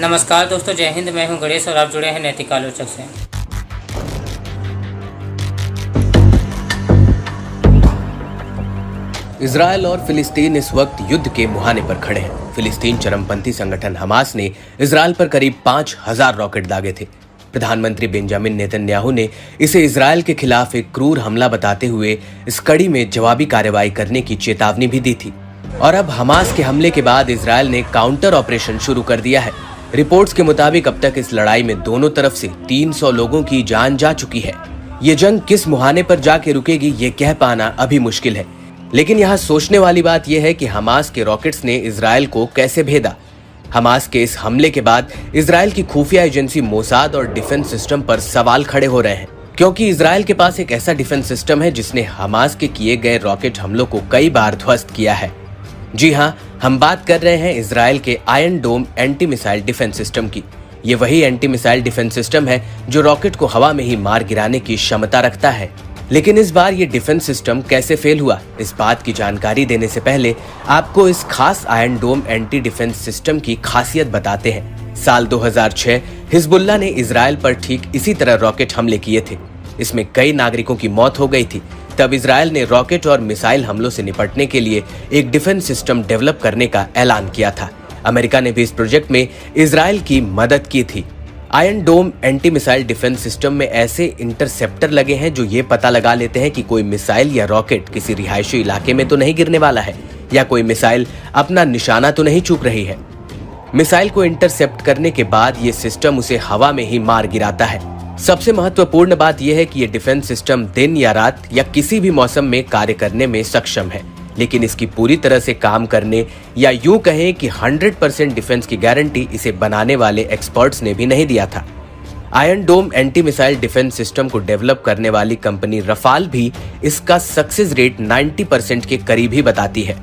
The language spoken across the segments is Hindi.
नमस्कार दोस्तों, जय हिंद। मैं हूं गणेश और आप जुड़े हैं नैतिक आलोचक से। इजरायल और फिलिस्तीन इस वक्त युद्ध के मुहाने पर खड़े हैं। फिलिस्तीन चरमपंथी संगठन हमास ने इजरायल पर करीब 5,000 रॉकेट दागे थे। प्रधानमंत्री बेंजामिन नेतन्याहू ने इसे इजरायल के खिलाफ एक क्रूर हमला बताते हुए इस कड़ी में जवाबी कार्रवाई करने की चेतावनी भी दी थी। और अब हमास के हमले के बाद इजरायल ने काउंटर ऑपरेशन शुरू कर दिया है। रिपोर्ट्स के मुताबिक अब तक इस लड़ाई में दोनों तरफ से 300 लोगों की जान जा चुकी है। ये जंग किस मुहाने पर जाके रुकेगी ये कह पाना अभी मुश्किल है, लेकिन यहाँ सोचने वाली बात यह है कि हमास के रॉकेट्स ने इजरायल को कैसे भेदा। हमास के इस हमले के बाद इजरायल की खुफिया एजेंसी मोसाद और डिफेंस सिस्टम पर सवाल खड़े हो रहे हैं, क्योंकि इजरायल के पास एक ऐसा डिफेंस सिस्टम है जिसने हमास के किए गए रॉकेट हमलों को कई बार ध्वस्त किया है। जी हाँ, हम बात कर रहे हैं इजरायल के आयरन डोम एंटी मिसाइल डिफेंस सिस्टम की। ये वही एंटी मिसाइल डिफेंस सिस्टम है जो रॉकेट को हवा में ही मार गिराने की क्षमता रखता है। लेकिन इस बार ये डिफेंस सिस्टम कैसे फेल हुआ, इस बात की जानकारी देने से पहले आपको इस खास आयरन डोम एंटी डिफेंस सिस्टम की खासियत बताते हैं। साल 2006 हिजबुल्लाह ने इजरायल पर ठीक इसी तरह रॉकेट हमले किए थे। इसमें कई नागरिकों की मौत हो गई थी। तब इजरायल ने रॉकेट और मिसाइल हमलों से निपटने के लिए एक डिफेंस सिस्टम डेवलप करने का ऐलान किया था। अमेरिका ने भी इस प्रोजेक्ट में इजरायल की मदद की थी। आयरन डोम एंटी मिसाइल डिफेंस सिस्टम में ऐसे इंटरसेप्टर लगे हैं जो ये पता लगा लेते हैं कि कोई मिसाइल या रॉकेट किसी रिहायशी इलाके में तो नहीं गिरने वाला है, या कोई मिसाइल अपना निशाना तो नहीं चूक रही है। मिसाइल को इंटरसेप्ट करने के बाद ये सिस्टम उसे हवा में ही मार गिराता है। सबसे महत्वपूर्ण बात यह है कि ये डिफेंस सिस्टम दिन या रात या किसी भी मौसम में कार्य करने में सक्षम है, लेकिन इसकी पूरी तरह से काम करने या यूं कहें कि 100% डिफेंस की गारंटी इसे बनाने वाले एक्सपर्ट्स ने भी नहीं दिया था। आयरन डोम एंटी मिसाइल डिफेंस सिस्टम को डेवलप करने वाली कंपनी रफाल भी इसका सक्सेस रेट 90% के करीब ही बताती है।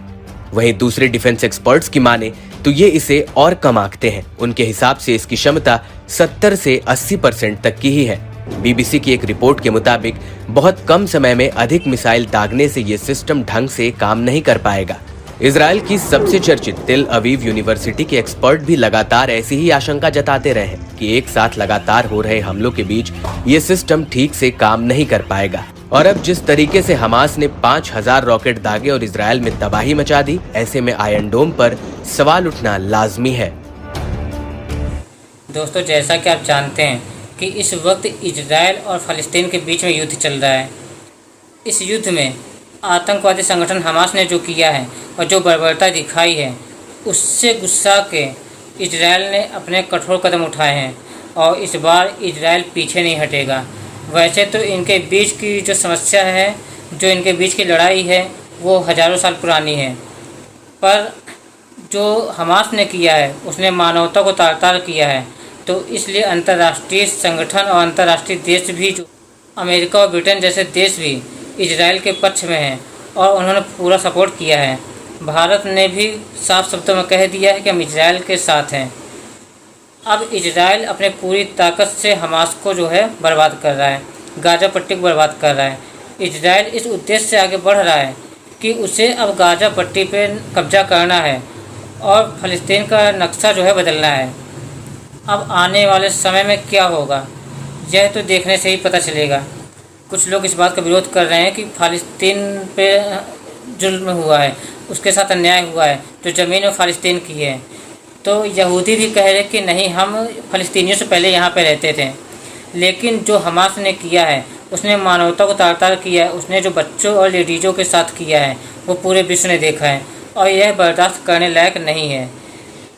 वहीं दूसरे डिफेंस एक्सपर्ट्स की माने तो ये इसे और कम आंकते हैं। उनके हिसाब से इसकी क्षमता 70 से 80% तक की ही है। बीबीसी की एक रिपोर्ट के मुताबिक बहुत कम समय में अधिक मिसाइल दागने से ये सिस्टम ढंग से काम नहीं कर पाएगा। इजरायल की सबसे चर्चित तेल अवीव यूनिवर्सिटी के एक्सपर्ट भी लगातार ऐसी ही आशंका जताते रहे हैं कि एक साथ लगातार हो रहे हमलों के बीच ये सिस्टम ठीक से काम नहीं कर पाएगा। और अब जिस तरीके से हमास ने 5,000 रॉकेट दागे और इजरायल में तबाही मचा दी, ऐसे में आयरन डोम पर सवाल उठना लाजमी है। दोस्तों, जैसा कि आप जानते हैं कि इस वक्त इजरायल और फ़लस्तीन के बीच में युद्ध चल रहा है। इस युद्ध में आतंकवादी संगठन हमास ने जो किया है और जो बर्बरता दिखाई है, उससे गुस्सा के इजरायल ने अपने कठोर कदम उठाए हैं और इस बार इजरायल पीछे नहीं हटेगा। वैसे तो इनके बीच की जो समस्या है, जो इनके बीच की लड़ाई है, वो हज़ारों साल पुरानी है, पर जो हमास ने किया है उसने मानवता को तार-तार किया है। तो इसलिए अंतर्राष्ट्रीय संगठन और अंतर्राष्ट्रीय देश भी, जो अमेरिका और ब्रिटेन जैसे देश भी इजरायल के पक्ष में हैं और उन्होंने पूरा सपोर्ट किया है। भारत ने भी साफ शब्दों में कह दिया है कि हम इजरायल के साथ हैं। अब इजरायल अपने पूरी ताकत से हमास को जो है बर्बाद कर रहा है, गाज़ा पट्टी को बर्बाद कर रहा है। इजरायल इस उद्देश्य से आगे बढ़ रहा है कि उसे अब गाज़ा पट्टी पे कब्जा करना है और फ़लस्तीन का नक्शा जो है बदलना है। अब आने वाले समय में क्या होगा, यह तो देखने से ही पता चलेगा। कुछ लोग इस बात का विरोध कर रहे हैं कि फ़लस्तीन पे जुल्म हुआ है, उसके साथ अन्याय हुआ है, जो ज़मीन और फ़लस्तीन की है। तो यहूदी भी कह रहे कि नहीं, हम फ़लस्तीनियों से पहले यहाँ पे रहते थे। लेकिन जो हमास ने किया है उसने मानवता को तार-तार किया है। उसने जो बच्चों और लेडीज़ों के साथ किया है वो पूरे विश्व ने देखा है और यह बर्दाश्त करने लायक नहीं है।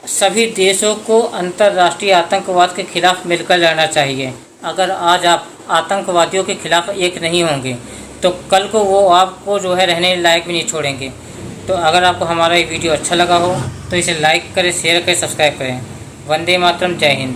सभी देशों को अंतर्राष्ट्रीय आतंकवाद के खिलाफ मिलकर लड़ना चाहिए। अगर आज आप आतंकवादियों के खिलाफ एक नहीं होंगे तो कल को वो आपको जो है रहने लायक भी नहीं छोड़ेंगे। तो अगर आपको हमारा ये वीडियो अच्छा लगा हो तो इसे लाइक करें, शेयर करें, सब्सक्राइब करें। वंदे मातरम, जय हिंद।